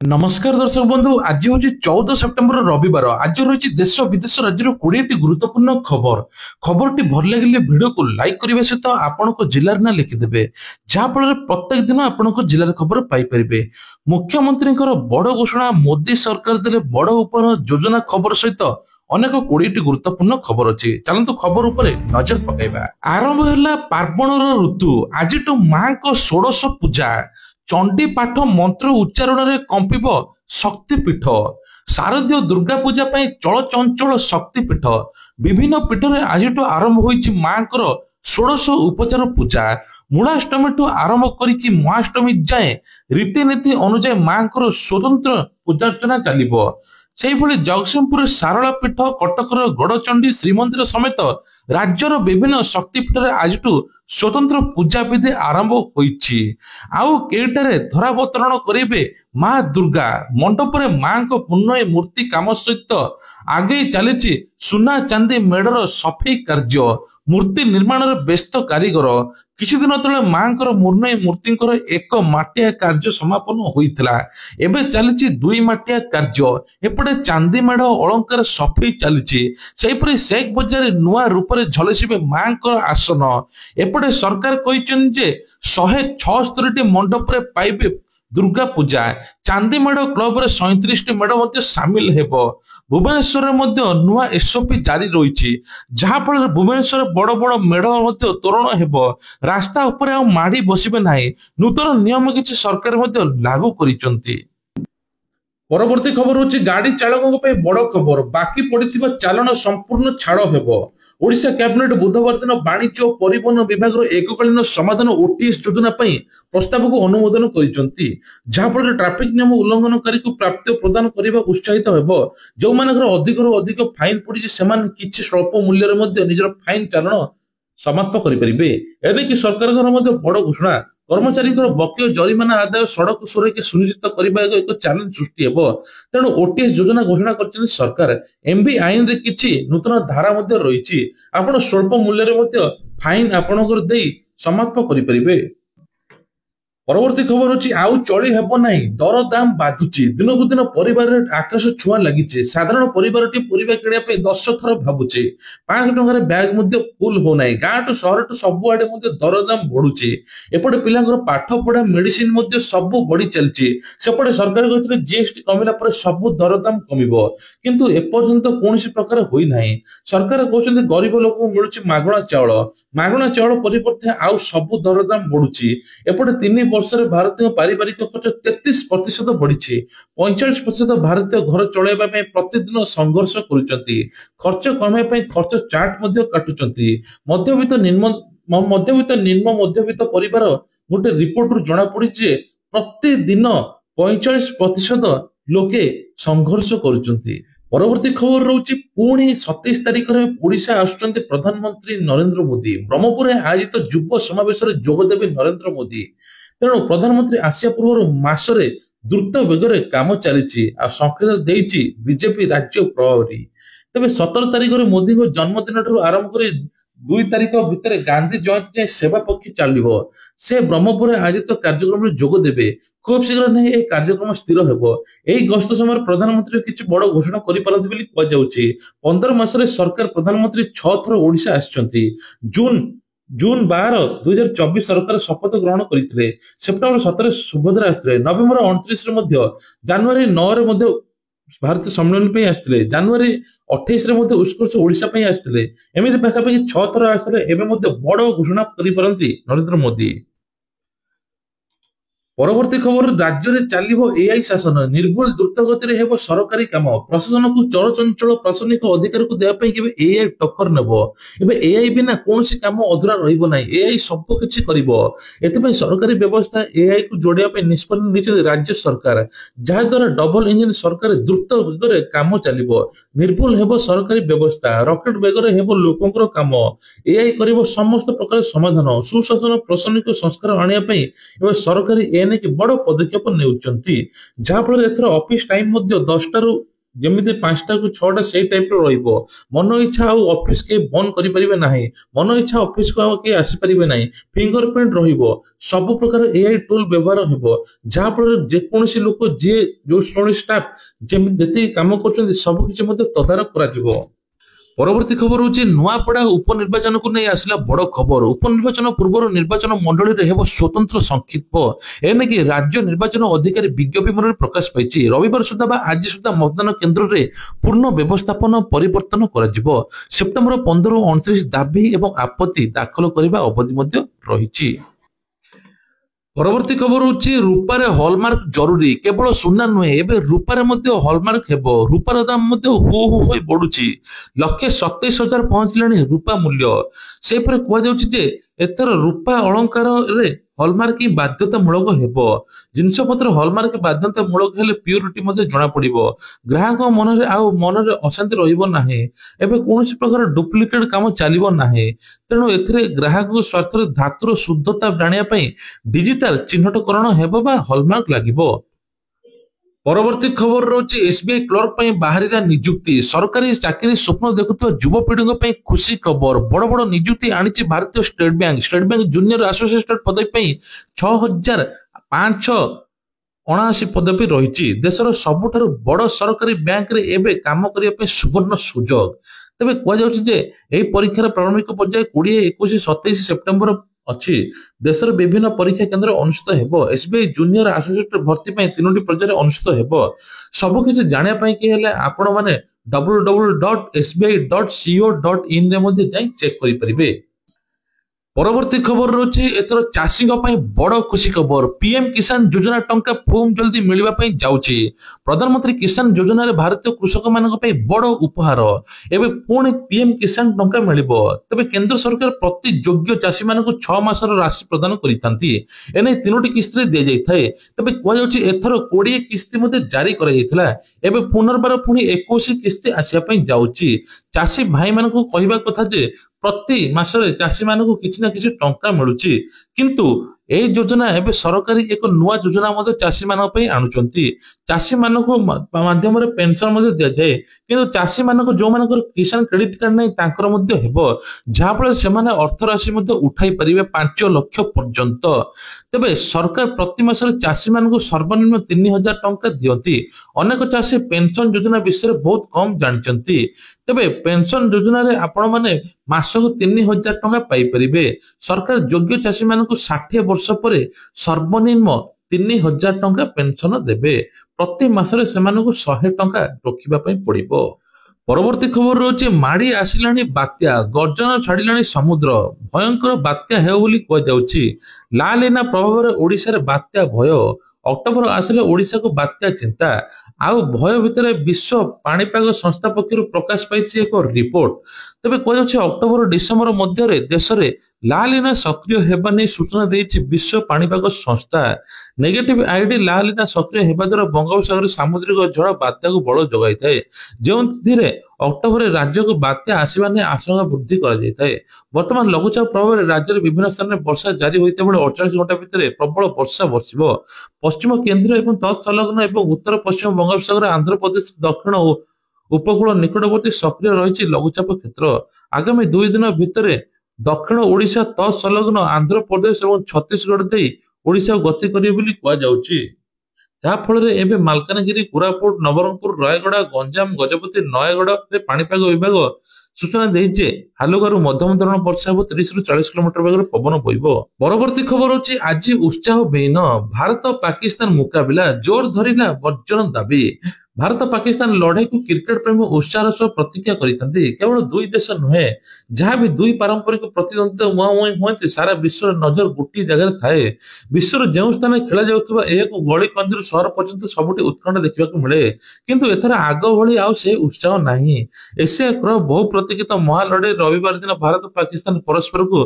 नमस्कार दर्शक बंधु आज हूँ 14 सेप्टेम्बर रविवार। आज रही देश विदेश राज्य 20 गुरुत्वपूर्ण खबर। खबर भल लगे भिडियो को लाइक करने सहित आपण जिलार ना लिखिदेवे जहाँफल प्रत्येक दिन आपण जिलार खबर पाइपर। मुख्यमंत्री बड़ घोषणा, मोदी सरकार देले बड़ उपहार योजना खबर सहित अनेक 20 गुरुत्वपूर्ण खबर अच्छी। चलतु खबर उपरे नजर पकाइबा। आरंभ है पार्वण ऋतु। आज माँ को 16 पूजा, चंडी पाठ मंत्र उच्चारण रे कंपिब शक्तिपीठ। शारदीय दुर्गा पूजा पाई चल चंचल शक्तिपीठ। विभिन्न पीठ रे आज आरंभ होईची मांकर 16 उपचार पूजा। मूलाष्टमी ठू आरंभ करिकी महाअष्टमी जाए रीतिनीति अनुसार मांकर स्वतंत्र पूजार्चना चलिबो। सेहिभଳି जगतसिंहपुर सारला पीठ, कटकर गड़चंडी श्रीमंदिर समेत राज्यर विभिन्न शक्तिपीठ रे आज स्वतंत्र पूजा विधि आरंभ होईची। आउ केटारे धरावतरण करिवे माँ दुर्गा। मंडप रे माँ को पुनः मूर्ति काम सहित आगे चली सुना चांदी मेढ़र सफेई कार्य। मूर्ति निर्माण व्यस्त कारीगर। किछि दिन तले मांकर मुर्णय मूर्ति एक माटिया कार्य समापन होइथिला। एबे चली 2 माटिया कार्य। एपटे चांदी मेढ़ अलंकार सफेई चली। सेहीपरि शेख बजार नुआ रूप में झलसिबे मांकर आसन। एपटे सरकार कहिसेन जे 176 मंडप रे पाइबे दुर्गा पूजा। चांदी मेढ़ क्लब रे 37 मेढ़ मध्य सामिल हेबो। भुवनेश्वर मध्य नुआ एसओपी जारी रही जहाँफल भुवनेश्वर बड़ बड़ मेढ़ मध्य तोरण हेबो। रास्ता उपरे आ माड़ी बसिबे नाही। नूतन नियम किछि सरकार मध्य लागू करिसंती। परवर्ती खबर होची गाड़ी चालकों पे बड़ खबर। बाकी पड़िथिबा चालान संपूर्ण छाड़ हेबो। ओडिशा कैबिनेट बुधवार दिन वाणिज्य और परिवहन विभाग एककालीन समाधान ओटीएस योजना पई प्रस्ताव को अनुमोदन करिसंती। जहाँफल ट्रैफिक नियम उल्लंघनकारी को प्राप्य प्रदान करने उत्साहित हेबो। जो मानकर अधिक अधिक फाइन पड़ी सेमान किछि स्वल्प मूल्य रे मध्य निजर फाइन चालान समाप्त करिपरिबे। एबे कि सरकार बड़ घोषणा। कर्मचारी बकेय जरिमाना आदाय सड़क सुरक्षा सुनिश्चित करने एक चैलेंज सृष्टि हेबो। तेणु ओटीएस योजना घोषणा कर सरकार। एमबी आईन रे किछि नूतन धारा मध्य रही। आपण स्वल्प मूल्य रे मध्य फाइन आपणकर देई समाप्त करिपरिबे। परवर्ती खबर होची आउ चली हेबो नाही, दर दाम बाधुची। दिनकु दिन परिवार आकाश छुआ लगी। साधारण परिवार परिवा किणा पे 10 थर भाबुचे। 5 टंकार बैग मध्य फुल हो नाही। गाँ टू शहर टू सबु आडे मध्य दर दाम बढ़ुची। एपटे पिलांकर पाठ पढ़ा मेडिसिन मध्य सबु बढ़ी चलची। सेपटे सरकार कहथिले जीएसटी कमिला पर सबु दर दाम कमिबो, किंतु एपर्यंत कोनोसी प्रकार होई नाही। सरकार कहउछन्ते गरीब लोक को मिलुची मागणा चावल। मागणा चावल परिवर्ते आउ सबु दर दाम बढ़ुची। एपटे 3 वर्षରେ ଭାରତୀୟ ପାରିବାରିକ ଖର୍ଚ୍ଚ 33% ବଢିଛି। 45% ଭାରତୀୟ ଘର ଚଳାଇବା ପାଇଁ ପ୍ରତିଦିନ ସଂଘର୍ଷ କରୁଛନ୍ତି। ଖର୍ଚ୍ଚ କମାଇବା ପାଇଁ ଖର୍ଚ୍ଚ ଚାର୍ଟ ମଧ୍ୟ କାଟୁଛନ୍ତି। ମଧ୍ୟବିତ୍ତ ନିମ୍ନ ମଧ୍ୟବିତ୍ତ ପରିବାର ଗୋଟେ ରିପୋର୍ଟରୁ ଜଣା ପଡିଛି ଯେ ପ୍ରତିଦିନ 45% ଲୋକେ ସଂଘର୍ଷ କରୁଛନ୍ତି। परवर्ती खबर रहुची पुणी 27 तारिख रे ओडिशा आसुचंती प्रधानमंत्री नरेंद्र मोदी। ब्रह्मपुर आयोजित युव समावेश रे जोग देबे नरेंद्र मोदी। तेणु प्रधानमंत्री आसिया पूर्व मासरे द्रुत बेगरे काम चली संकेत देइछि बीजेपी राज्य प्रभारी। तेबे 17 तारिख रे मोदी को जन्मदिन ठारू आरंभ कर 2 तारिख भितर गांधी जयंती जाए सेवा पक्षी चलिबो। से ब्रह्मपुर आयोजित कार्यक्रम में जोग देबे। खूब शीघ्र नहीं ए कार्यक्रम स्थिर हेबो। एही गस्त समय प्रधानमंत्री किछि बड़ घोषणा करि पारथि बोली कह जाउछि। 15 मासरे सरकार प्रधानमंत्री 6 थर ओडिशा आछंती। जून 12 2024 सरकार शपथ ग्रहण करथिले। सेप्टेम्बर 17 सुभद्रा आस्थिले। नवेम्बर 29 रे मध्य, जनवरी 9 रे मध्य भारतीय सम्मेलन पे आस्थिले। जनवरी 28 रे मध्य उत्कर्ष ओडिशा पे आस्थिले। एमिति पाखापाखि 6 थर आस्थिले। एबे मध्य बड़ घोषणा करि पारंती नरेंद्र मोदी। परवर्ती खबर राज्य में चलिबो एआई शासन। निर्भुल द्रुत गति हेबो सरकारी काम। प्रशासन को चलचंचल प्रशासनिक अधिकार को देवा पई केबे एआई टक्कर नेबो। एबे एआई बिना कोनसी काम अधूरा रहिबो नाही। एआई सब किछि करिवो। एते पई सरकारी व्यवस्था एआई को जोड़िया पे निष्पत्ति निचे राज्य सरकार, जहा द्वारा डबल इंजन सरकार द्रुत बेगरे काम चलिबो। निर्भुल हेबो सरकारी व्यवस्था। रॉकेट बेगरे हेबो लोकंकर काम। एआई करिवो समस्त प्रकार समाधान। सुशासन प्रशासनिक संस्कार आनिया पई एबे सरकारी कि बड़ पदक्षेप नेउचंती। जहाँ फल एथर ऑफिस टाइम 10 टारू ଯେମିତି 5ଟା କୁ 6ଟା ସେଇ ଟାଇପର ରହିବ। ମନ ଇଚ୍ଛା ଆଉ ଅଫିସ କେହି ବନ୍ଦ କରିପାରିବେ ନାହିଁ, ମନ ଇଚ୍ଛା ଅଫିସକୁ ଆଉ କେହି ଆସିପାରିବେ ନାହିଁ। ଫିଙ୍ଗର ପ୍ରିଣ୍ଟ ରହିବ, ସବୁ ପ୍ରକାର ଏଆଇ ଟୁଲ ବ୍ୟବହାର ହେବ, ଯାହା ଫଳରେ ଯେକୌଣସି ଲୋକ ଯିଏ ଯୋଉ ଶ୍ରେଣୀ ଷ୍ଟାଫ ଯେମିତି ଯେତିକି କାମ କରୁଛନ୍ତି ସବୁ କିଛି ମଧ୍ୟ ତଦାରଖ କରାଯିବ। ପରବର୍ତ୍ତୀ ଖବର ହଉଛି ନୂଆପଡା ଉପନିର୍ବାଚନକୁ ନେଇ ଆସିଲା ବଡ ଖବର। ଉପନିର୍ବାଚନ ପୂର୍ବରୁ ନିର୍ବାଚନ ମଣ୍ଡଳୀରେ ହେବ ସ୍ୱତନ୍ତ୍ର ସଂକ୍ଷିପ୍ତ। ଏନେକି ରାଜ୍ୟ ନିର୍ବାଚନ ଅଧିକାରୀ ବିଜ୍ଞପ୍ତିରେ ପ୍ରକାଶ ପାଇଛି। ରବିବାର ସୁଦ୍ଧା ବା ଆଜି ସୁଦ୍ଧା ମତଦାନ କେନ୍ଦ୍ରରେ ପୂର୍ଣ୍ଣ ବ୍ୟବସ୍ଥାପନ ପରିବର୍ତ୍ତନ କରାଯିବ। ସେପ୍ଟେମ୍ବର 15 ଓ 29 ଦାବି ଏବଂ ଆପତ୍ତି ଦାଖଲ କରିବା ଅବଧି ମଧ୍ୟ ରହିଛି। ପରବର୍ତ୍ତୀ ଖବର ହଉଛି ରୂପାରେ ହଲମାର୍କ ଜରୁରୀ, କେବଳ ସୁନା ନୁହେଁ ଏବେ ରୂପାରେ ମଧ୍ୟ ହଲମାର୍କ ହେବ। ରୂପାର ଦାମ ମଧ୍ୟ ହୁ ହୁ ହୋଇ ବଢୁଛି, 1,27,000 ପହଞ୍ଚିଲାଣି ରୂପା ମୂଲ୍ୟ। ସେହିପରି କୁହାଯାଉଛି ଯେ ଏଥର ରୂପା ଅଳଙ୍କାରରେ ହଲମାର୍କ ହିଁ ବାଧ୍ୟତାମୂଳକ ହେବ। ଜିନିଷପତ୍ର ହଲମାର୍କ ବାଧ୍ୟତାମୂଳକ ହେଲେ ପ୍ୟୁରିଟି ମଧ୍ୟ ଜଣା ପଡିବ, ଗ୍ରାହକ ମନରେ ଅଶାନ୍ତି ରହିବ ନାହିଁ। ଏବେ କୌଣସି ପ୍ରକାର ଡୁପ୍ଲିକେଟ କାମ ଚାଲିବ ନାହିଁ, ତେଣୁ ଏଥିରେ ଗ୍ରାହକଙ୍କ ସ୍ୱାର୍ଥରେ ଧାତୁର ଶୁଦ୍ଧତା ଜାଣିବା ପାଇଁ ଡିଜିଟାଲ ଚିହ୍ନଟକରଣ ହେବ ବା ହଲମାର୍କ ଲାଗିବ। ପରବର୍ତ୍ତୀ ଖବର ରହୁଛି ଏସବିଆଇ କ୍ଲର୍କ ପାଇଁ ବାହାରିଲା ନିଯୁକ୍ତି। ସରକାରୀ ଚାକିରି ସ୍ୱପ୍ନ ଦେଖୁଥିବା ଯୁବପିଢିଙ୍କ ପାଇଁ ଖୁସି ଖବର। ବଡ ବଡ ନିଯୁକ୍ତି ଆଣିଛି ଭାରତୀୟ state bank. State bank junior associate ପଦବୀ ପାଇଁ 6,579 ପଦବୀ ରହିଛି। ଦେଶର ସବୁଠାରୁ ବଡ ସରକାରୀ ବ୍ୟାଙ୍କରେ ଏବେ କାମ କରିବା ପାଇଁ ସୁବର୍ଣ୍ଣ ସୁଯୋଗ। ତେବେ କୁହାଯାଉଛି ଯେ ଏହି ପରୀକ୍ଷାର ପ୍ରାରମ୍ଭିକ ପର୍ଯ୍ୟାୟ 20, 21, 27 ସେପ୍ଟେମ୍ବର ଅଛି। ଦେଶର ବିଭିନ୍ନ ପରୀକ୍ଷା କେନ୍ଦ୍ର ଅନୁଷ୍ଠିତ ହେବ। ଏସବିଆଇ ଜୁନିୟର ଆସୋସିଏଟ ଭର୍ତ୍ତି ପାଇଁ 3ଟି ପର୍ଯ୍ୟାୟରେ ଅନୁଷ୍ଠିତ ହେବ। ସବୁକିଛି ଜାଣିବା ପାଇଁ କି ହେଲେ ଆପଣ ମାନେ www.sbi.co.in ରେ ମଧ୍ୟ ଯାଇ ଚେକ୍ କରିପାରିବେ। ପରବର୍ତ୍ତୀ ଖବର ରହୁଛି ଏଥର ଚାଷୀଙ୍କ ପାଇଁ ବଡ ଖୁସି ଖବର। ପିଏମ କିଷାନ ଯୋଜନା ଟଙ୍କା ଖୁବ୍ ଜଲଦି ମିଳିବା ପାଇଁ ଯାଉଛି। ପ୍ରଧାନମନ୍ତ୍ରୀ କିଷାନ ଯୋଜନାରେ ଭାରତୀୟ କୃଷକମାନଙ୍କ ପାଇଁ ବଡ ଉପହାର। ଏବେ ପୁଣି ପିଏମ କିଷାନ ଟଙ୍କା ମିଳିବ। ତେବେ କେନ୍ଦ୍ର ସରକାର ପ୍ରତି ଯୋଗ୍ୟ ଚାଷୀମାନଙ୍କୁ 6 ମାସର ରାଶି ପ୍ରଦାନ କରିଥାନ୍ତି। ଏନେଇ 3ଟି କିସ୍ତିରେ ଦିଆଯାଇଥାଏ। ତେବେ କୁହାଯାଉଛି ଏଥର 20 କିସ୍ତି ମଧ୍ୟ ଜାରି କରାଯାଇଥିଲା। ଏବେ ପୁନର୍ବାର ପୁଣି 21 କିସ୍ତି ଆସିବା ପାଇଁ ଯାଉଛି। ଚାଷୀ ଭାଇମାନଙ୍କୁ କହିବା କଥା ଯେ ପ୍ରତି ମାସରେ ଚାଷୀ ମାନଙ୍କୁ କିଛି ନା କିଛି ଟଙ୍କା ମିଳୁଛି, କିନ୍ତୁ ଏହି ଯୋଜନା ଏବେ ସରକାରୀ ଏକ ନୂଆ ଯୋଜନା ମଧ୍ୟ ଚାଷୀ ମାନଙ୍କ ପାଇଁ ଆଣୁଛନ୍ତି। ଚାଷୀ ମାନଙ୍କୁ ମାଧ୍ୟମରେ ପେନସନ ମଧ୍ୟ ଦିଆଯାଏ, କିନ୍ତୁ ଚାଷୀ ମାନଙ୍କୁ ଯୋଉମାନଙ୍କର କିଷାନ କ୍ରେଡିଟ କାର୍ଡ ନାହିଁ ତାଙ୍କର ମଧ୍ୟ ହେବ, ଯାହାଫଳରେ ସେମାନେ ଅର୍ଥ ରାଶି ମଧ୍ୟ ଉଠାଇ ପାରିବେ 5 ଲକ୍ଷ ପର୍ଯ୍ୟନ୍ତ। ତେବେ ସରକାର ପ୍ରତି ମାସରେ ଚାଷୀ ମାନଙ୍କୁ ସର୍ବନିମ୍ନ 3,000 ଟଙ୍କା ଦିଅନ୍ତି। ଅନେକ ଚାଷୀ ପେନସନ ଯୋଜନା ବିଷୟରେ ବହୁତ କମ ଜାଣିଛନ୍ତି। ତେବେ ପେନସନ ଯୋଜନାରେ ଆପଣ ମାନେ ମାସକୁ 3,000 ଟଙ୍କା ପାଇପାରିବେ। ସରକାର ଯୋଗ୍ୟ ଚାଷୀ ମାନଙ୍କୁ 60 ବର୍ଷ ପରେ ସର୍ବନିମ୍ନ 3,000 ଟଙ୍କା ପେନସନ ଦେବେ। ପ୍ରତି ମାସରେ ସେମାନଙ୍କୁ 100 ଟଙ୍କା ରଖିବା ପାଇଁ ପଡିବ। ପରବର୍ତ୍ତୀ ଖବର ରହୁଛି ମାଡି ଆସିଲାଣି ବାତ୍ୟା, ଗର୍ଜନ ଛାଡିଲାଣି ସମୁଦ୍ର। ଭୟଙ୍କର ବାତ୍ୟା ହେବ ବୋଲି କୁହାଯାଉଛି। ଲାଲିନା ପ୍ରଭାବରେ ଓଡିଶାରେ ବାତ୍ୟା ଭୟ। ଅକ୍ଟୋବର ଆସିଲେ ଓଡିଶାକୁ ବାତ୍ୟା ଚିନ୍ତା ଆଉ ଭୟ ଭିତରେ ବିଶ୍ୱ ପାଣିପାଗ ସଂସ୍ଥା ପକ୍ଷରୁ ପ୍ରକାଶ ପାଇଛି ଏକ ରିପୋର୍ଟ। ତେବେ କୁହାଯାଉଛି ଅକ୍ଟୋବର ଡିସେମ୍ବର ମଧ୍ୟରେ ଦେଶରେ ଲାଲିନା ସକ୍ରିୟ ହେବା ନେଇ ସୂଚନା ଦେଇଛି ବିଶ୍ୱ ପାଣିପାଗ ସଂସ୍ଥା। ନେଗେଟିଭ ଆଇଡି ଲାଲିନା ସକ୍ରିୟ ହେବା ଦ୍ୱାରା ବଙ୍ଗୋପସାଗରରେ ସାମୁଦ୍ରିକ ଝଡ଼ ବାତ୍ୟାକୁ ବଳ ଯୋଗାଇଥାଏ, ଯେଉଁଥିରେ ଅକ୍ଟୋବରରେ ରାଜ୍ୟକୁ ବାତ୍ୟା ଆସିବା ନେଇ ଆଶଙ୍କା ବୃଦ୍ଧି କରାଯାଇଥାଏ। ବର୍ତ୍ତମାନ ଲଘୁଚାପ ପ୍ରଭାବରେ ରାଜ୍ୟର ବିଭିନ୍ନ ସ୍ଥାନରେ ବର୍ଷା ଜାରି ହୋଇଥିବା ବେଳେ 48 ଘଣ୍ଟା ଭିତରେ ପ୍ରବଳ ବର୍ଷା ବର୍ଷିବ। ପଶ୍ଚିମ କେନ୍ଦ୍ରୀୟ ଏବଂ ତତ୍ସଂଲଗ୍ନ ଏବଂ ଉତ୍ତର ପଶ୍ଚିମ ବଙ୍ଗୋପସାଗର, ଆନ୍ଧ୍ରପ୍ରଦେଶ ଦକ୍ଷିଣ ଉପକୂଳ ନିକଟବର୍ତ୍ତୀ ସକ୍ରିୟ ରହିଛି ଲଘୁଚାପ କ୍ଷେତ୍ର। ଆଗାମୀ 2 ଦିନ ଭିତରେ ଦକ୍ଷିଣ ଓଡିଶା ତତ୍ସଂଲଗ୍ନ ଆନ୍ଧ୍ରପ୍ରଦେଶ ଏବଂ ଛତିଶଗଡ଼ ଦେଇ ଓଡିଶାକୁ ଗତି କରିବେ ବୋଲି କୁହାଯାଉଛି। ଯାହା ଫଳରେ ଏବେ ମାଲକାନଗିରି, କୋରାପୁଟ, ନବରଙ୍ଗପୁର, ରାୟଗଡା, ଗଞ୍ଜାମ, ଗଜପତି, ନୟାଗଡରେ ପାଣିପାଗ ବିଭାଗ ସୂଚନା ଦେଇଛି ହାଲୁକାରୁ ମଧ୍ୟମ ଧରଣର ବର୍ଷା ହେବ, 30 ରୁ 40 କିଲୋମିଟର ବେଗରେ ପବନ ବହିବ। ପରବର୍ତ୍ତୀ ଖବର ହଉଛି ଆଜି ଉତ୍ସାହ ବିହୀନ ଭାରତ ପାକିସ୍ତାନ ମୁକାବିଲା, ଜୋର ଧରିଲା ବର୍ଜନ ଦାବି। ଭାରତ ପାକିସ୍ତାନ ଲଢେଇକୁ କ୍ରିକେଟ ପ୍ରେମୀ ଉତ୍ସାହର ସହ ପ୍ରତିକ୍ରିୟା କରିଥାନ୍ତି। କେବଳ ଦୁଇ ଦେଶ ନୁହେଁ, ଯାହା ବି ଦୁଇ ପାରମ୍ପରିକ ପ୍ରତିଦ୍ୱନ୍ଦିତା ମୁହାଁମୁହିଁ ହୁଅନ୍ତି ସାରା ବିଶ୍ୱର ନଜର ଗୋଟିଏ ଜାଗାରେ ଥାଏ। ବିଶ୍ୱର ଯେଉଁ ସ୍ଥାନରେ ଖେଳା ଯାଉଥିବା ଏହାକୁ ଗଳି କନ୍ଦିରୁ ସହର ପର୍ଯ୍ୟନ୍ତ ସବୁଠି ଉତ୍କଣ୍ଠା ଦେଖିବାକୁ ମିଳେ, କିନ୍ତୁ ଏଥର ଆଗ ଭଳି ଆଉ ସେ ଉତ୍ସାହ ନାହିଁ। ଏସିଆ କପ୍ ବହୁ ପ୍ରତୀକ୍ଷିତ ମହାଲଢେଇ ରବିବାର ଦିନ ଭାରତ ପାକିସ୍ତାନ ପରସ୍ପରକୁ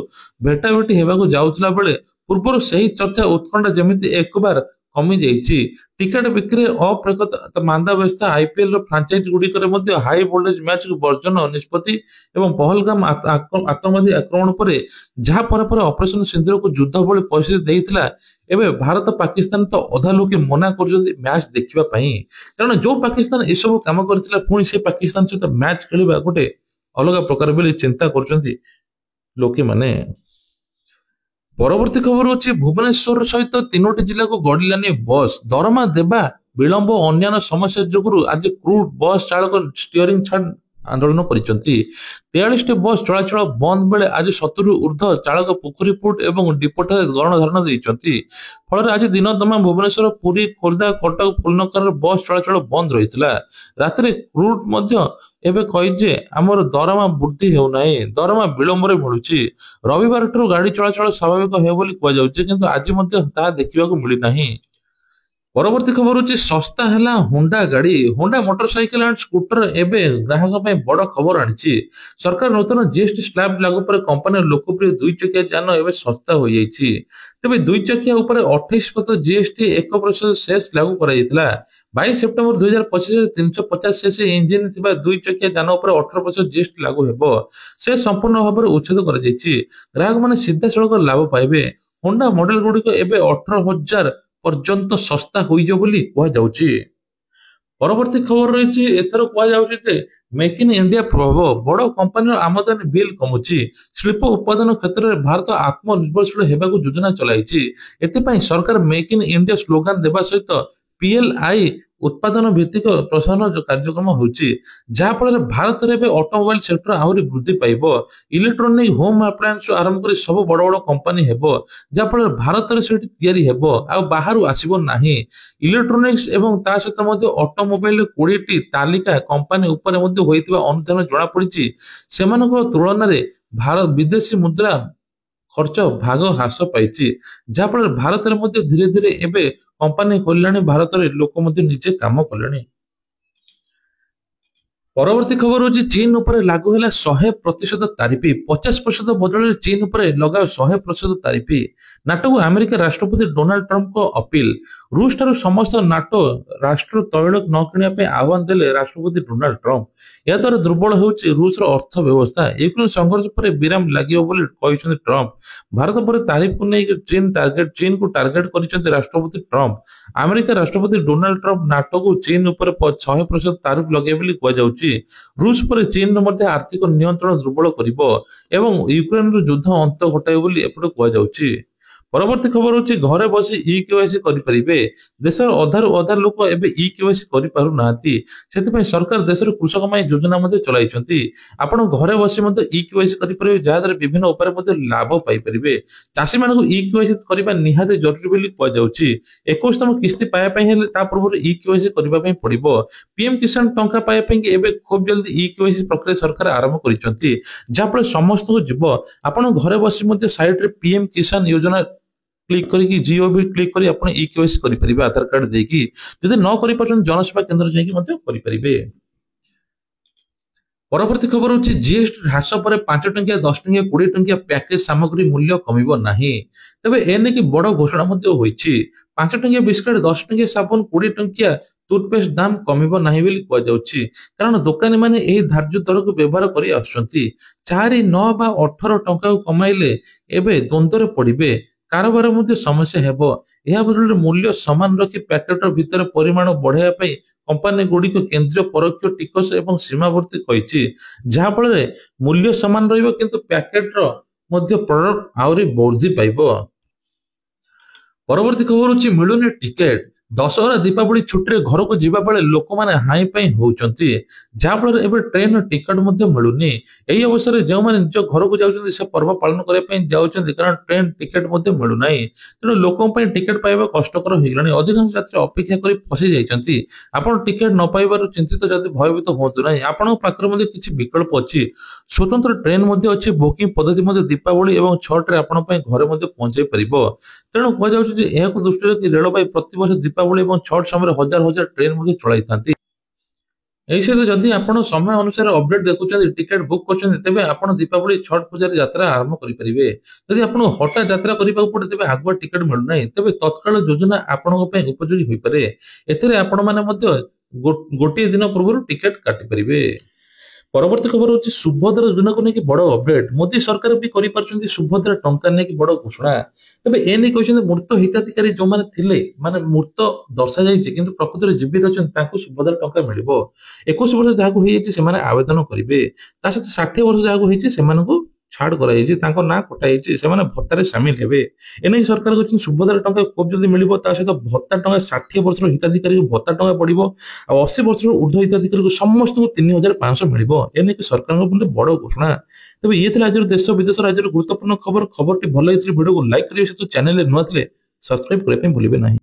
ଭେଟାଭେଟି ହେବାକୁ ଯାଉଥିଲା ବେଳେ ପୂର୍ବରୁ ସେହି ଚର୍ଚ୍ଚା ଉତ୍କଣ୍ଠା ଯେମିତି ଏକବାର କମି ଯାଇଛି। ଟିକେଟ ବିକ୍ରି ଅପ୍ରକୃତ ମାନ୍ଦାବସ୍ଥା ଆଇପିଏଲ ର ଫ୍ରାଞ୍ଚାଇଜି ଗୁଡିକରେ ମଧ୍ୟ ହାଇ ଭୋଲ୍ଟେଜ ମ୍ୟାଚ୍ ବର୍ଜନ ନିଷ୍ପତ୍ତି ଏବଂ ପହଲଗାମ ଆତଙ୍କବାଦୀ ଆକ୍ରମଣ ପରେ ଯାହା ପରେ ପରେ ଅପରେସନ ସିନ୍ଦୁରକୁ ଯୁଦ୍ଧ ଭଳି ପରିସ୍ଥିତି ଦେଇଥିଲା। ଏବେ ଭାରତ ପାକିସ୍ତାନ ତ ଅଧା ଲୋକେ ମନା କରୁଛନ୍ତି ମ୍ୟାଚ୍ ଦେଖିବା ପାଇଁ, କାରଣ ଯୋଉ ପାକିସ୍ତାନ ଏସବୁ କାମ କରିଥିଲା ପୁଣି ସେ ପାକିସ୍ତାନ ସହିତ ମ୍ୟାଚ୍ ଖେଳିବା ଗୋଟେ ଅଲଗା ପ୍ରକାର ବୋଲି ଚିନ୍ତା କରୁଛନ୍ତି ଲୋକେମାନେ। ପରବର୍ତ୍ତୀ ଖବର ଅଛି ଭୁବନେଶ୍ୱର ସହିତ 3ଟି ଜିଲ୍ଲାକୁ ଗଡ଼ିଲାନି ବସ୍, ଦରମା ଦେବା ବିଳମ୍ବ ଓ ଅନ୍ୟାନ୍ୟ ସମସ୍ୟା ଯୋଗୁଁ ଆଜି କ୍ରୁଡ ବସ୍ ଚାଳକ ଷ୍ଟିଅରିଂ ଛାଡ ଆନ୍ଦୋଳନ କରିଛନ୍ତି। 43ଟି ବସ୍ ଚଳାଚଳ ବନ୍ଦ ବେଳେ ଆଜି 70ରୁ ଉର୍ଦ୍ଧ୍ୱ ଚାଳକ ପୋଖରୀପୁଟ ଏବଂ ଡିପୋଠାରେ ଗଣଧାରଣା ଦେଇଛନ୍ତି। ଫଳରେ ଆଜି ଦିନ ତମାମ ଭୁବନେଶ୍ୱର, ପୁରୀ, ଖୋର୍ଦ୍ଧା, କଟକ, ଫୁଲନଗରର ବସ୍ ଚଳାଚଳ ବନ୍ଦ ରହିଥିଲା। ରାତିରେ କ୍ରୁଡ ମଧ୍ୟ ଏବେ କହିଛି ଆମର ଦରମା ବୃଦ୍ଧି ହେଉନାହିଁ, ଦରମା ବିଳମ୍ବରେ ମିଳୁଛି। ରବିବାର ଠାରୁ ଗାଡି ଚଳାଚଳ ସ୍ୱାଭାବିକ ହେବ ବୋଲି କୁହାଯାଉଛି, କିନ୍ତୁ ଆଜି ମଧ୍ୟ ତାହା ଦେଖିବାକୁ ମିଳିନାହିଁ। ପରବର୍ତ୍ତୀ ଖବର ହଉଛି ଶସ୍ତା ହେଲା ହୋଣ୍ଡା ଗାଡି, ହୋଣ୍ଡା ମୋଟରସାଇକେଲ ଆଣ୍ଡ ସ୍କୁଟର ଏବେ ଗ୍ରାହକ ପାଇଁ ବଡ ଖବର ଆଣିଛି। ସରକାର ନୂତନ ଜିଏସଟି ସ୍ଲାବ ଲାଗୁ ପରେ କମ୍ପାନୀର ଲୋକପ୍ରିୟ ଦୁଇ ଚକିଆ ଯାନ ଏବେ ଶସ୍ତା ହୋଇଯାଇଛି। ତେବେ ଦୁଇ ଚକିଆ ଉପରେ 28% ଜିଏସଟି 1% ସେସ୍ ଲାଗୁ କରାଯାଇଥିଲା। 22 ସେପ୍ଟେମ୍ବର 2025ରେ 350 ସିସି ଇଞ୍ଜିନ ଥିବା ଦୁଇ ଚକିଆ ଯାନ ଉପରେ 18% ଜିଏସଟି ଲାଗୁ ହେବ। ସେ ସମ୍ପୂର୍ଣ୍ଣ ଭାବରେ ଉଚ୍ଛେଦ କରାଯାଇଛି। ଗ୍ରାହକମାନେ ସିଧାସଳଖ ଲାଭ ପାଇବେ। ହୋଣ୍ଡା ମଡେଲ ଗୁଡିକ ଏବେ 18,000 ପର୍ଯ୍ୟନ୍ତ ଶସ୍ତା ହୋଇଯିବ ବୋଲି କୁହାଯାଉଛି। ପରବର୍ତ୍ତୀ ଖବର ରହିଛି, ଏଥର କୁହାଯାଉଛି ଯେ ମେକ୍ ଇନ୍ ଇଣ୍ଡିଆ ପ୍ରଭାବ, ବଡ କମ୍ପାନୀର ଆମଦାନୀ ବିଲ୍ କମୁଛି। ଶିଳ୍ପ ଉତ୍ପାଦନ କ୍ଷେତ୍ରରେ ଭାରତ ଆତ୍ମନିର୍ଭରଶୀଳ ହେବାକୁ ଯୋଜନା ଚଳାଇଛି। ଏଥିପାଇଁ ସରକାର ମେକ୍ ଇନ୍ ଇଣ୍ଡିଆ ସ୍ଲୋଗାନ ଦେବା ସହିତ ପିଏଲଆଇ ଉତ୍ପାଦନ ଭିତ୍ତିକ ପ୍ରୋତ୍ସାହନ କାର୍ଯ୍ୟକ୍ରମ ହେଉଛି, ଯାହାଫଳରେ ଭାରତରେ ଏବେ ଅଟୋମୋବାଇଲ ସେକ୍ଟର ଆହୁରି ବୃଦ୍ଧି ପାଇବ। ଇଲେକ୍ଟ୍ରୋନିକ ହୋମ ଆପ୍ଲାଏନ୍ସ ଆରମ୍ଭ କରି ସବୁ ବଡ ବଡ କମ୍ପାନୀ ହେବ, ଯାହାଫଳରେ ଭାରତରେ ସେଠି ତିଆରି ହେବ ଆଉ ବାହାରୁ ଆସିବ ନାହିଁ। ଇଲେକ୍ଟ୍ରୋନିକ୍ସ ଏବଂ ତା ସହିତ ମଧ୍ୟ ଅଟୋମୋବାଇଲ 20ଟି ତାଲିକା କମ୍ପାନୀ ଉପରେ ମଧ୍ୟ ହୋଇଥିବା ଅନୁଧ୍ୟାନ ଜଣାପଡିଛି। ସେମାନଙ୍କ ତୁଳନାରେ ବିଦେଶୀ ମୁଦ୍ରା ଖର୍ଚ୍ଚ ଭାଗ ହ୍ରାସ ପାଇଛି, ଯାହାଫଳରେ ଭାରତରେ ମଧ୍ୟ ଧୀରେ ଧୀରେ ଏବେ କମ୍ପାନୀ ଖୋଲିଲାଣି, ଭାରତରେ ଲୋକ ମଧ୍ୟ ନିଜେ କାମ କଲେଣି। ପରବର୍ତ୍ତୀ ଖବର ହଉଛି ଚୀନ ଉପରେ ଲାଗୁ ହେଲା 100% ତାରିଫ, 50% ବଦଳରେ ଚୀନ ଉପରେ ଲଗାଅ 100% ତାରିଫ। ନାଟୋକୁ ଆମେରିକା ରାଷ୍ଟ୍ରପତି ଡୋନାଲ୍ଡ ଟ୍ରମ୍ପଙ୍କ ଅପିଲ, ରୁଷ ଠାରୁ ସମସ୍ତ ନାଟୋ ରାଷ୍ଟ୍ର ତୈଳ ନ କିଣିବା ପାଇଁ ଆହ୍ୱାନ ଦେଲେ ରାଷ୍ଟ୍ରପତି ଡୋନାଲ୍ଡ ଟ୍ରମ୍ପ। ଏହା ଦ୍ୱାରା ଦୁର୍ବଳ ହେଉଛି ରୁଷର ଅର୍ଥ ବ୍ୟବସ୍ଥା। ୟୁକ୍ରେନ ସଂଘର୍ଷ ପରେ ବିରାମ ଲାଗିବ ବୋଲି କହିଛନ୍ତି ଟ୍ରମ୍ପ। ଭାରତ ପରେ ତାରିଫକୁ ନେଇ ଚୀନକୁ ଟାର୍ଗେଟ କରିଛନ୍ତି ରାଷ୍ଟ୍ରପତି ଟ୍ରମ୍ପ। ଆମେରିକା ରାଷ୍ଟ୍ରପତି ଡୋନାଲ୍ଡ ଟ୍ରମ୍ପ ନାଟୋକୁ ଚୀନ ଉପରେ 100% ତାରିଫ ଲଗାଇବେ ବୋଲି କୁହାଯାଉଛି। ରୁଷ ପରେ ଚୀନର ମଧ୍ୟ ଆର୍ଥିକ ନିୟନ୍ତ୍ରଣ ଦୁର୍ବଳ କରିବ ଏବଂ ୟୁକ୍ରେନର ଯୁଦ୍ଧ ଅନ୍ତ ଘଟାଇବ ବୋଲି ଏପଟେ କୁହାଯାଉଛି। ପରବର୍ତ୍ତୀ ଖବର ହଉଛି ଘରେ ବସି ଇ କେୱାଇସି କରିପାରିବେ। ଦେଶର ଅଧାରୁ ଅଧା ଲୋକ ଏବେ ଇ କେୱାଇସି କରିପାରୁନାହାନ୍ତି, ସେଥିପାଇଁ ସରକାର ଦେଶର କୃଷକ ପାଇଁ ଯୋଜନା ମଧ୍ୟ ଚଳାଇଛନ୍ତି। ଆପଣ ଘରେ ବସି ମଧ୍ୟ ଇ କେୱାଇସି କରିପାରିବେ, ଯାହାଦ୍ୱାରା ବିଭିନ୍ନ ଉପାୟରେ ମଧ୍ୟ ଲାଭ ପାଇପାରିବେ। ଚାଷୀମାନଙ୍କୁ ଇ କେୱାଇସି କରିବା ନିହାତି ଜରୁରୀ ବୋଲି କୁହାଯାଉଛି। 21ତମ କିସ୍ତି ପାଇବା ପାଇଁ ହେଲେ ତା ପୂର୍ବରୁ ଇ କେୱାଇସି କରିବା ପାଇଁ ପଡିବ। ପିଏମ କିଷାନ ଟଙ୍କା ପାଇବା ପାଇଁ ଏବେ ଖୁବ ଜଲ୍ଦି ଇ କେୱାଇସି ପ୍ରକ୍ରିୟା ସରକାର ଆରମ୍ଭ କରିଛନ୍ତି, ଯାହାଫଳରେ ସମସ୍ତଙ୍କୁ ଯିବ। ଆପଣ ଘରେ ବସି ମଧ୍ୟ ସାଇଟରେ ପିଏମ କିଷାନ ଯୋଜନା କ୍ଲିକ୍ କରିକି ଜିଓଭି କ୍ଲିକ୍ କରି ଆପଣ ଇ କେୱାଇସି କରିପାରିବେ ଆଧାର କାର୍ଡ ଦେଇକି। ଯଦି ନ କରିପାରୁଛନ୍ତି ଜନସେବା କେନ୍ଦ୍ର ଯାଇକି ମଧ୍ୟ କରିପାରିବେ। ପରବର୍ତ୍ତୀ ଖବର ହଉଛି ଜିଏସଟି ହ୍ରାସ ପରେ 5 ଟଙ୍କିଆ, 10 ଟଙ୍କିଆ, 20 ଟଙ୍କିଆ ପ୍ୟାକେଜ ସାମଗ୍ରୀ ମୂଲ୍ୟ କମିବ ନାହିଁ। ତେବେ ଏନେକି ବଡ ଘୋଷଣା ମଧ୍ୟ ହୋଇଛି। 5 ଟଙ୍କିଆ ବିସ୍କୁଟ, 10 ଟଙ୍କିଆ ସାବୁନ, 20 ଟଙ୍କିଆ ଟୁଥପେଷ୍ଟ ଦାମ କମିବ ନାହିଁ ବୋଲି କୁହାଯାଉଛି, କାରଣ ଦୋକାନୀ ମାନେ ଏହି ଧାର୍ଯ୍ୟ ଦରକୁ ବ୍ୟବହାର କରି ଆସୁଛନ୍ତି। 4, 9 ବା 18 ଟଙ୍କାକୁ କମାଇଲେ ଏବେ ଦ୍ୱନ୍ଦ୍ୱରେ ପଡିବେ, କାରବାର ମଧ୍ୟ ସମସ୍ୟା ହେବ। ଏହା ବଦଳରେ ମୂଲ୍ୟ ସମାନ ରଖି ପ୍ୟାକେଟର ଭିତରେ ପରିମାଣ ବଢାଇବା ପାଇଁ କମ୍ପାନୀ ଗୁଡିକ କେନ୍ଦ୍ରୀୟ ପରୋକ୍ଷ ଟିକସ ଏବଂ ସୀମାବର୍ତ୍ତୀ କହିଛି, ଯାହାଫଳରେ ମୂଲ୍ୟ ସମାନ ରହିବ କିନ୍ତୁ ପ୍ୟାକେଟର ମଧ୍ୟ ପ୍ରଡକ୍ଟ ଆହୁରି ବୃଦ୍ଧି ପାଇବ। ପରବର୍ତ୍ତୀ ଖବର ହଉଛି ମିଳୁନି ଟିକେଟ, ଦଶହରା ଦୀପାବଳି ଛୁଟିରେ ଘରକୁ ଯିବା ବେଳେ ଲୋକମାନେ ହାଇ ପାଇଁ ହଉଛନ୍ତି, ଯାହାଫଳରେ ଏବେ ଟ୍ରେନ ଟିକେଟ ମଧ୍ୟ ମିଳୁନି। ଏହି ଅବସରରେ ଯେଉଁମାନେ ନିଜ ଘରକୁ ଯାଉଛନ୍ତି ସେ ପର୍ବ ପାଳନ କରିବା ପାଇଁ ଯାଉଛନ୍ତି, କାରଣ ଟ୍ରେନ ଟିକେଟ ମଧ୍ୟ ମିଳୁନାହିଁ। ତେଣୁ ଲୋକଙ୍କ ପାଇଁ ଟିକେଟ ପାଇବା କଷ୍ଟକର ହେଇଗଲାଣି। ଅଧିକାଂଶ ଯାତ୍ରୀ ଅପେକ୍ଷା କରି ଫସି ଯାଇଛନ୍ତି। ଆପଣ ଟିକେଟ ନ ପାଇବାରୁ ଚିନ୍ତିତ ଯଦି ଭୟଭୀତ ହୁଅନ୍ତୁ ନାହିଁ, ଆପଣଙ୍କ ପାଖରେ ମଧ୍ୟ କିଛି ବିକଳ୍ପ ଅଛି। ସ୍ୱତନ୍ତ୍ର ଟ୍ରେନ ମଧ୍ୟ ଅଛି, ବୁକିଂ ପଦ୍ଧତି ମଧ୍ୟ ଦୀପାବଳି ଏବଂ ଛଠରେ ଆପଣଙ୍କ ପାଇଁ ଘରେ ମଧ୍ୟ ପହଞ୍ଚାଇ ପାରିବ। ତେଣୁ କୁହାଯାଉଛି ଯେ ଏହାକୁ ଦୃଷ୍ଟିରେ ରଖି ରେଳବାଇ ପ୍ରତିବର୍ଷ ଦୀପାବଳି ଏବଂ ଛଟ ସମୟରେ ହଜାର ହଜାର ଟ୍ରେନ ମଧ୍ୟ ଚଳାଇଥାନ୍ତି। এই ସହିତ ଯଦି ଆପଣ ସମୟ ଅନୁସାରେ ଅପଡେଟ ଦେଖୁଛନ୍ତି ଟିକେଟ ବୁକ୍ କରୁଛନ୍ତି ତେବେ ଆପଣ ଦୀପାବଳି ଛଟ ପୂଜାରେ ଯାତ୍ରା ଆରମ୍ଭ କରିପାରିବେ। ଯଦି ଆପଣଙ୍କୁ ହଠାତ୍ ଯାତ୍ରା କରିବାକୁ ପଡେ ତେବେ ଆଗୁଆ ଟିକେଟ ମିଳୁନାହିଁ ତେବେ ତତ୍କାଳ ଯୋଜନା ଆପଣଙ୍କ ପାଇଁ ଉପଯୋଗୀ ହୋଇପାରେ। ଏଥିରେ ଆପଣ ମାନେ ମଧ୍ୟ ଗୋଟିଏ ଦିନ ପୂର୍ବରୁ ଟିକେଟ କାଟିପାରିବେ। ପରବର୍ତ୍ତୀ ଖବର ହଉଛି ସୁଭଦ୍ରା ଯୋଜନାକୁ ନେଇକି ବଡ ଅପଡେଟ। ମୋଦି ସରକାର ବି କରିପାରୁଛନ୍ତି ସୁଭଦ୍ରା ଟଙ୍କା ନେଇକି ବଡ ଘୋଷଣା। ତେବେ ଏ ନେଇ କହିଛନ୍ତି ମୃତ ହିତାଧିକାରୀ ଯୋଉମାନେ ଥିଲେ ମାନେ ମୃତ ଦର୍ଶାଯାଇଛି କିନ୍ତୁ ପ୍ରକୃତରେ ଜୀବିତ ଅଛନ୍ତି ତାଙ୍କୁ ସୁଭଦ୍ରା ଟଙ୍କା ମିଳିବ। 21 ବର୍ଷ ଯାହାକୁ ହେଇଯାଇଛି ସେମାନେ ଆବେଦନ କରିବେ। ତା ସହିତ 60 ବର୍ଷ ଯାହାକୁ ହେଇଛି ସେମାନଙ୍କୁ ଛାଡ କରାଯାଇଛି, ତାଙ୍କ ନାଁ କଟାଯାଇଛି, ସେମାନେ ଭତ୍ତାରେ ସାମିଲ ହେବେ। ଏନେଇ ସରକାର କହିଛନ୍ତି ସୁଭଦ୍ରା ଟଙ୍କା ଖୁବ୍ ଜଲଦି ମିଳିବ। ତା ସହିତ ଭତ୍ତା ଟଙ୍କା 60 ବର୍ଷର ହିତାଧିକାରୀକୁ ଭତ୍ତା ଟଙ୍କା ପଡିବ ଆଉ 80 ବର୍ଷରୁ ଉର୍ଦ୍ଧ୍ୱ ହିତାଧିକାରୀକୁ ସମସ୍ତଙ୍କୁ 3,500 ମିଳିବ। ଏନେଇକି ସରକାରଙ୍କ ମଧ୍ୟ ବଡ ଘୋଷଣା। ତେବେ ଇଏ ଥିଲା ଆଜିର ଦେଶ ବିଦେଶ ରାଜ୍ୟର ଗୁରୁତ୍ୱପୂର୍ଣ୍ଣ ଖବର। ଖବରଟି ଭଲ ହେଇଥିଲେ ଭିଡିଓକୁ ଲାଇକ୍ କରିବେ, ସହିତ ଚ୍ୟାନେଲରେ ନୂଆ ଥିଲେ ସବସ୍କ୍ରାଇବ କରିବା ପାଇଁ ଭୁଲିବେ ନାହିଁ।